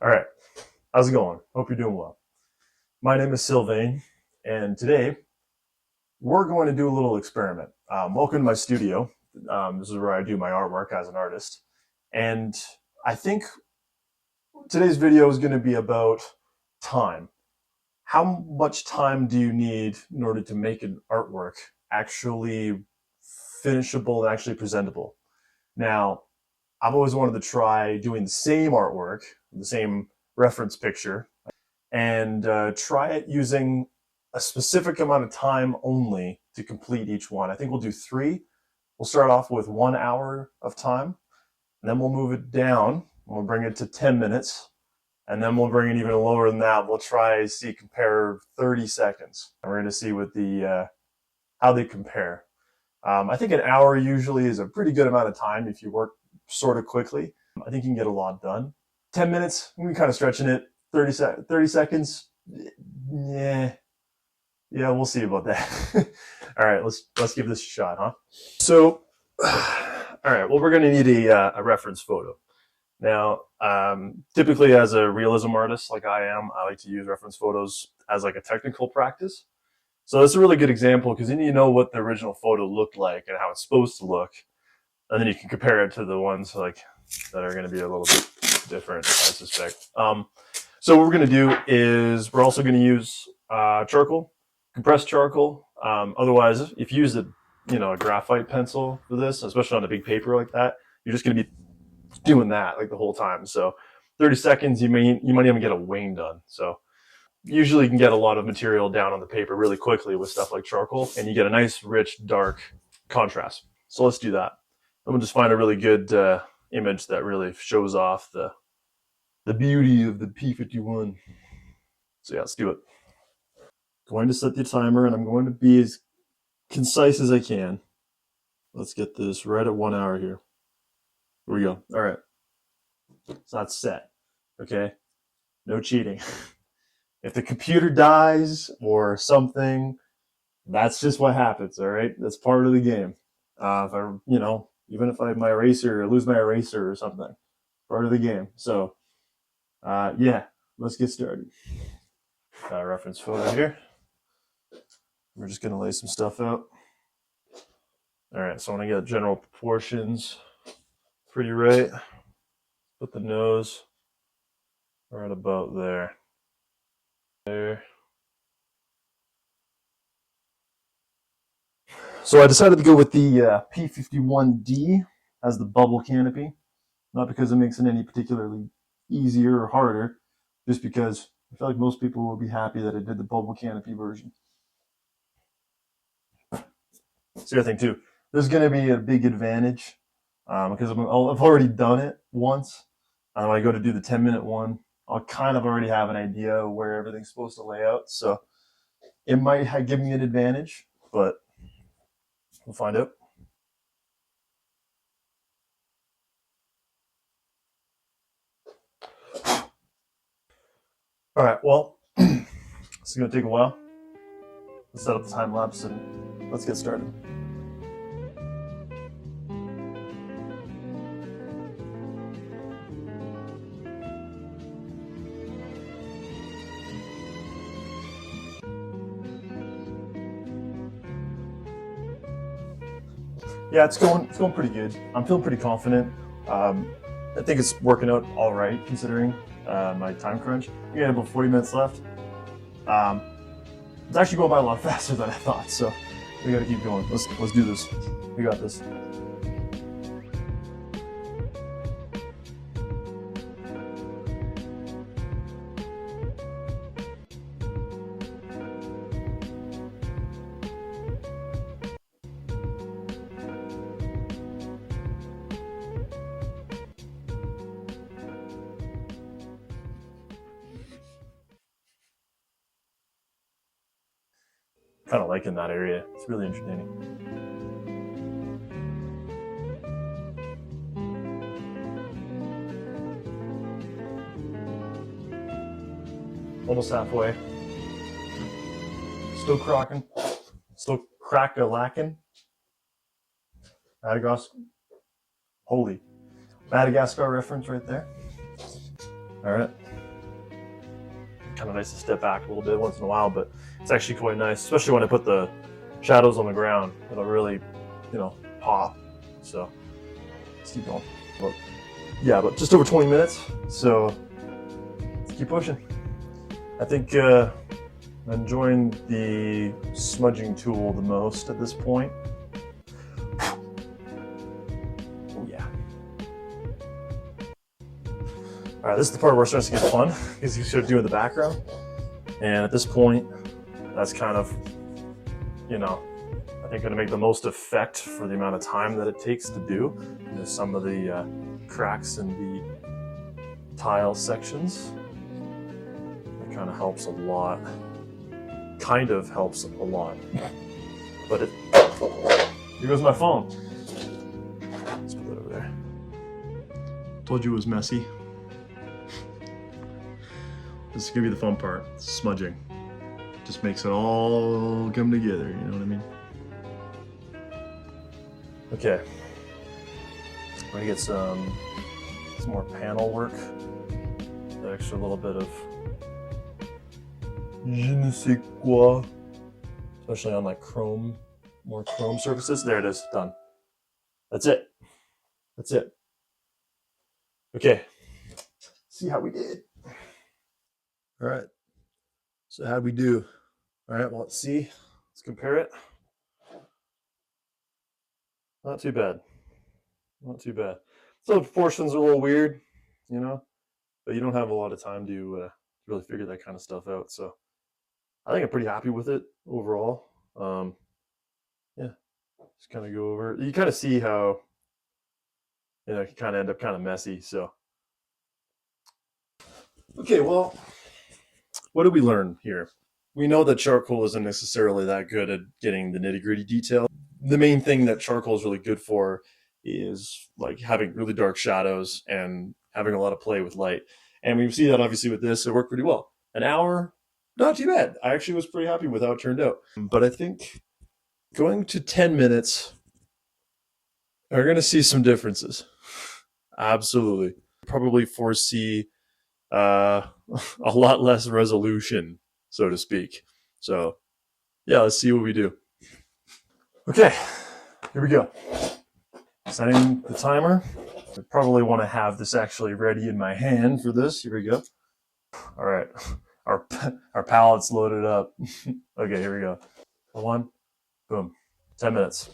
All right, how's it going? Hope you're doing well. My name is Sylvain, and today we're going to do a little experiment. Welcome to my studio. This is where I do my artwork as an artist. And I think today's video is going to be about time. How much time do you need in order to make an artwork actually finishable and actually presentable? Now, I've always wanted to try doing the same artwork, the same reference picture, and try it using a specific amount of time only to complete each one. I think we'll do 3. We'll start off with 1 hour of time, and then we'll move it down. We'll bring it to 10 minutes, and then we'll bring it even lower than that. We'll try compare 30 seconds. And we're going to see what how they compare. I think an hour usually is a pretty good amount of time if you work sort of quickly. I think you can get a lot done. 10 minutes, we're kind of stretching it. 30 seconds, yeah, we'll see about that. All right, let's give this a shot, huh? So, all right, well, we're going to need a reference photo. Now, typically as a realism artist like I am, I like to use reference photos as like a technical practice. So that's a really good example because then you know what the original photo looked like and how it's supposed to look, and then you can compare it to the ones like that are going to be a little bit different, I suspect. So what we're going to do is we're also going to use charcoal, compressed charcoal. Otherwise, if you use a graphite pencil for this, especially on a big paper like that, you're just going to be doing that like the whole time. So 30 seconds, you might even get a wing done. So usually you can get a lot of material down on the paper really quickly with stuff like charcoal, and you get a nice, rich, dark contrast. So let's do that. I'm gonna just find a really good image that really shows off the beauty of the P51. So yeah, let's do it. Going to set the timer, and I'm going to be as concise as I can. Let's get this right at 1 hour here. Here we go. All right. So that's set. Okay. No cheating. If the computer dies or something, that's just what happens. All right. That's part of the game. If I, even if I have my eraser or lose my eraser or something, part of the game. So, yeah, let's get started. Got a reference photo here. We're just going to lay some stuff out. All right, so I want to get general proportions pretty right. Put the nose right about there. There. So I decided to go with the P51D as the bubble canopy. Not because it makes it any particularly easier or harder, just because I feel like most people will be happy that I did the bubble canopy version. That's the other thing too. There's going to be a big advantage because I've already done it once. When I go to do the 10-minute one, I'll kind of already have an idea of where everything's supposed to lay out. So it might give me an advantage, but we'll find out. All right, well, this is going to take a while. Let's set up the time lapse and let's get started. Yeah, it's going pretty good. I'm feeling pretty confident. I think it's working out all right considering my time crunch. We got about 40 minutes left. It's actually going by a lot faster than I thought, so we got to keep going. Let's do this. We got this. Kind of liking that area. It's really entertaining. Almost halfway. Still cracking. Still crack-a-lacking. Madagascar. Holy. Madagascar reference right there. All right. Kind of nice to step back a little bit once in a while, but it's actually quite nice, especially when I put the shadows on the ground. It'll really, pop. So let's keep going. But just over 20 minutes. So let's keep pushing. I think I'm enjoying the smudging tool the most at this point. Oh yeah. All right, this is the part where it starts to get fun because you start doing the background. And at this point, that's kind of, I think going to make the most effect for the amount of time that it takes to do. There's some of the cracks in the tile sections. It kind of helps a lot. But here goes my phone. Let's put that over there. Told you it was messy. This is gonna be the fun part, smudging. Just makes it all come together, you know what I mean? Okay, we're gonna get some more panel work. The extra little bit of je ne sais quoi, especially on like more chrome surfaces. There it is, done. That's it. Okay, see how we did. All right, so how'd we do? All right, well, let's see. Let's compare it. Not too bad. So the proportions are a little weird, but you don't have a lot of time to really figure that kind of stuff out. So I think I'm pretty happy with it overall. Just kind of go over. You kind of see how, it can kind of end up kind of messy. So, okay, well, what did we learn here? We know that charcoal isn't necessarily that good at getting the nitty-gritty detail. The main thing that charcoal is really good for is like having really dark shadows and having a lot of play with light. And we see that obviously with this, it worked pretty well. An hour, not too bad. I actually was pretty happy with how it turned out. But I think going to 10 minutes, are going to see some differences. Absolutely. Probably foresee a lot less resolution, so to speak. So yeah, let's see what we do. Okay, here we go. Setting the timer. I probably want to have this actually ready in my hand for this. Here we go. All right, our palette's loaded up. Okay, here we go. One, boom, 10 minutes.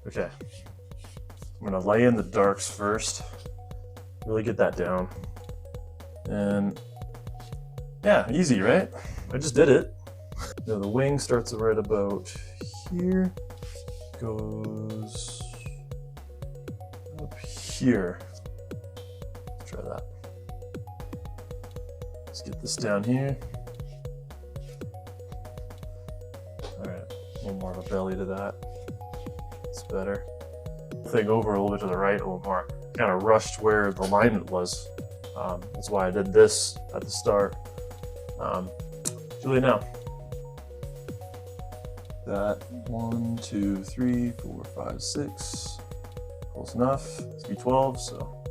Okay, I'm gonna lay in the darks first. Really get that down. And yeah, easy, right? I just did it. Now the wing starts right about here, goes up here. Let's try that. Let's get this down here. All right, a little more of a belly to that. It's better. Thing over a little bit to the right, a little more. Kind of rushed where the alignment was. That's why I did this at the start. Julie, now. That 1, 2, 3, 4, 5, 6. Close enough. It's B12, so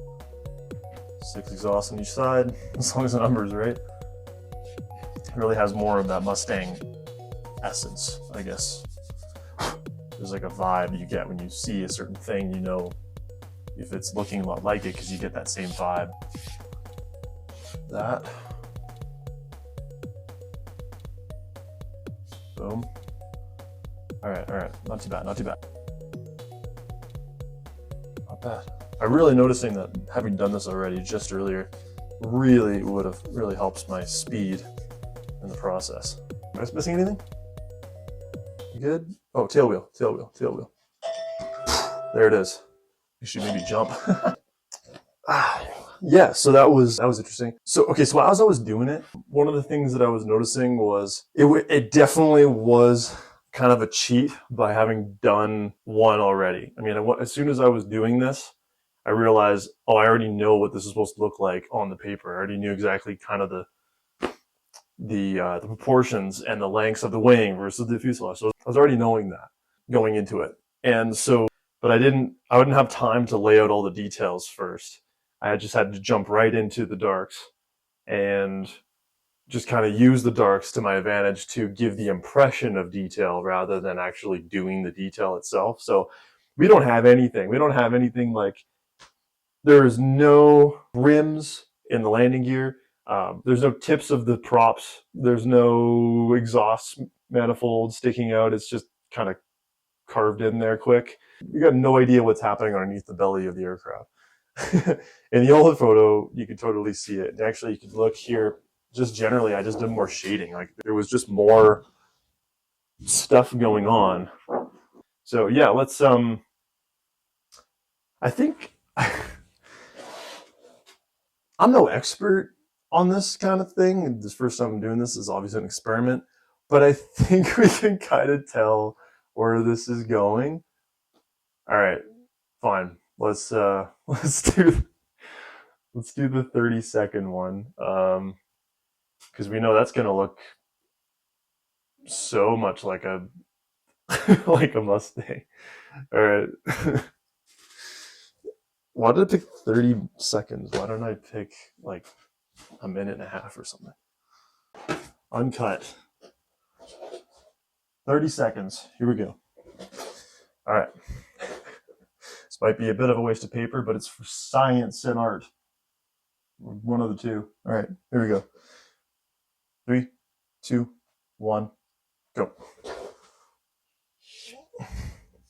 6 exhausts on each side, as long as the number is right. It really has more of that Mustang essence, I guess. There's like a vibe you get when you see a certain thing, if it's looking a lot like it, because you get that same vibe. That. Boom. All right. Not too bad. Not bad. I'm really noticing that having done this already just earlier really helps my speed in the process. Am I missing anything? You good? Oh, tail wheel. There it is. You should maybe jump. Yeah, so that was interesting. So as I was doing it, one of the things that I was noticing was it definitely was kind of a cheat by having done one already. I mean, as soon as I was doing this, I realized, I already know what this is supposed to look like on the paper. I already knew exactly kind of the proportions and the lengths of the wing versus the fuselage. So I was already knowing that going into it. And so, but I wouldn't have time to lay out all the details first. I just had to jump right into the darks and just kind of use the darks to my advantage to give the impression of detail rather than actually doing the detail itself. So we don't have anything. We don't have anything like, there's no rims in the landing gear. There's no tips of the props. There's no exhaust manifold sticking out. It's just kind of carved in there quick. You got no idea what's happening underneath the belly of the aircraft. In the old photo, you could totally see it. And actually, you could look here. Just generally, I just did more shading. Like there was just more stuff going on. So yeah, let's. I think I'm no expert on this kind of thing. This first time I'm doing this is obviously an experiment, but I think we can kind of tell where this is going. All right, fine. Let's do the 30-second one, because we know that's gonna look so much like a like a Mustang. All right. Why did I pick 30 seconds? Why don't I pick like a minute and a half or something? Uncut. 30 seconds. Here we go. All right. This might be a bit of a waste of paper, but it's for science and art. One of the two. All right. Here we go. 3, 2, 1, go.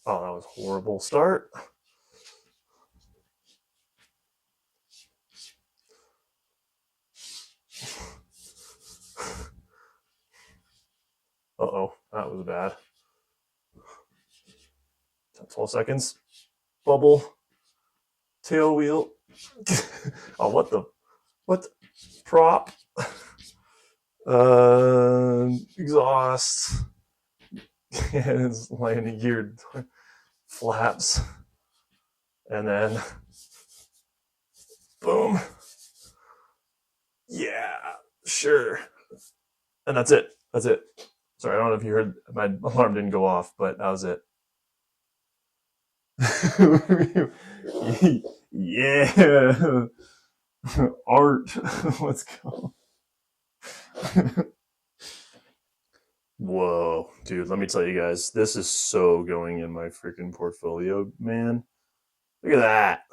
Oh, that was a horrible start. Uh-oh, that was bad. 12 seconds. Bubble. Tail wheel. Oh, what the prop. Exhaust. And it's landing gear flaps. And then boom. Yeah, sure. And that's it. That's it. Sorry, I don't know if you heard, my alarm didn't go off, but that was it. Yeah. Art. Let's go. Whoa, dude, let me tell you guys, this is so going in my freaking portfolio, man. Look at that.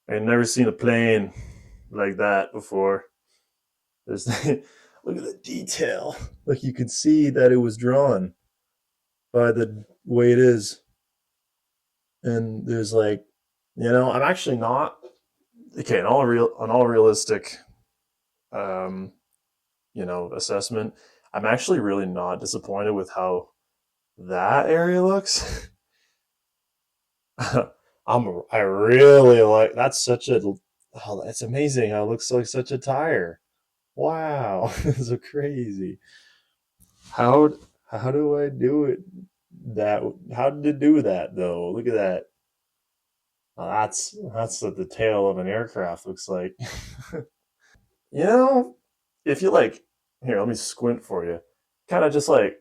I've never seen a plane like that before. There's look at the detail. Like you could see that it was drawn by the way it is. And there's like, I'm actually not okay. On all realistic, assessment, I'm actually really not disappointed with how that area looks. I really like, that's it's amazing how it looks like such a tire. Wow, that's so crazy. How do I do it? How did it do that though? Look at that. Oh, that's what the tail of an aircraft looks like. If you like, here, let me squint for you. Kind of just like,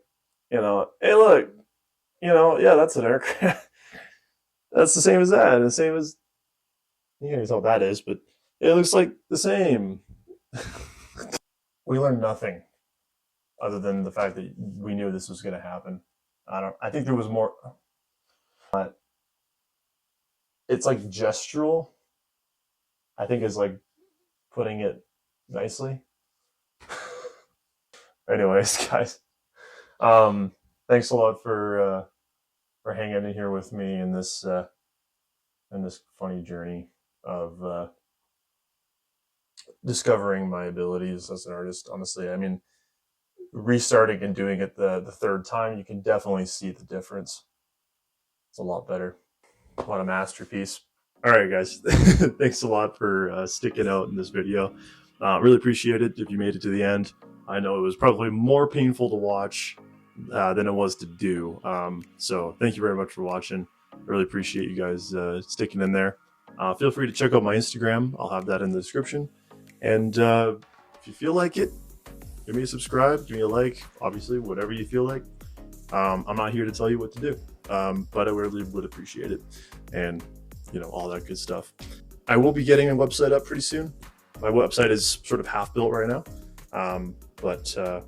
hey, look, yeah, that's an aircraft. That's the same as that. The same as, you can't tell what that is, but it looks like the same. We learned nothing other than the fact that we knew this was going to happen. I think there was more. It's like gestural. I think is like putting it nicely. Anyways, guys, thanks a lot for hanging in here with me in this funny journey of discovering my abilities as an artist. Honestly, I mean, restarting and doing it the third time, you can definitely see the difference. It's a lot better. What a masterpiece. All right, guys. Thanks a lot for sticking out in this video. Really appreciate it if you made it to the end. I know it was probably more painful to watch than it was to do. So thank you very much for watching. I really appreciate you guys sticking in there. Feel free to check out my Instagram. I'll have that in the description. And if you feel like it, give me a subscribe, give me a like, obviously, whatever you feel like. I'm not here to tell you what to do, but I really would appreciate it. And, all that good stuff. I will be getting a website up pretty soon. My website is sort of half built right now. Yeah,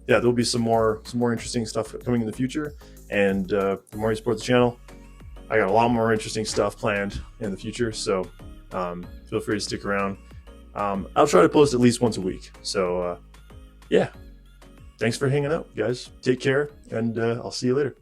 there'll be some more interesting stuff coming in the future. And the more you support the channel, I got a lot more interesting stuff planned in the future. So feel free to stick around. I'll try to post at least once a week. So yeah, thanks for hanging out, guys. Take care, and I'll see you later.